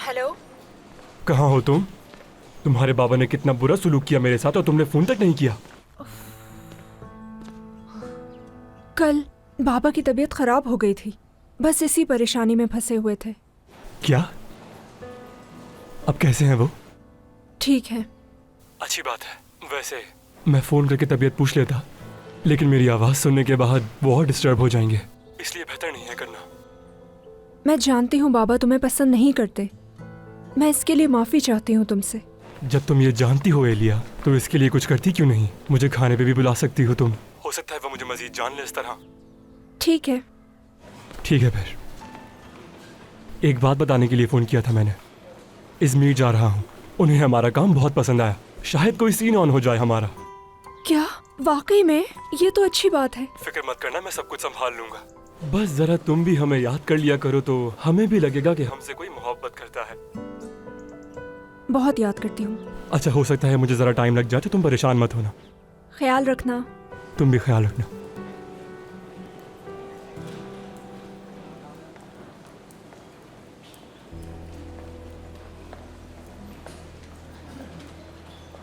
Hello. कहाँ हो तुम? तुम्हारे बाबा ने कितना बुरा सुलूक किया मेरे साथ और तुमने फोन तक नहीं किया। कल बाबा की तबीयत खराब हो गई थी, बस इसी परेशानी में फंसे हुए थे। क्या? अब कैसे हैं वो? ठीक है। अच्छी बात है। वैसे मैं फोन करके तबीयत पूछ लेता, लेकिन मेरी आवाज सुनने के बाद वो और डिस्टर्ब हो जाएंगे, इसलिए बेहतर नहीं है करना। मैं जानती हूँ बाबा तुम्हें पसंद नहीं करते, मैं इसके लिए माफी चाहती हूँ तुमसे। जब तुम ये जानती हो एलिया, तो इसके लिए कुछ करती क्यों नहीं? मुझे खाने पे भी बुला सकती हो तुम। हो सकता है वो मुझे मजीद जान ले इस तरह। ठीक है। ठीक है फिर। एक बात बताने के लिए फोन किया था मैंने। इज़मीर जा रहा हूँ। उन्हें हमारा काम बहुत पसंद आया। शायद कोई सीन ऑन हो जाए हमारा। क्या? वाकई में? ये तो अच्छी बात है। फिक्र मत करना, मैं सब कुछ संभाल लूंगा। बस जरा तुम भी हमें याद कर लिया करो तो हमें भी लगेगा कि हमसे कोई मोहब्बत करता है। बहुत याद करती हूँ। अच्छा, हो सकता है मुझे जरा टाइम लग जाए तो तुम परेशान मत होना। ख्याल रखना। तुम भी ख्याल रखना।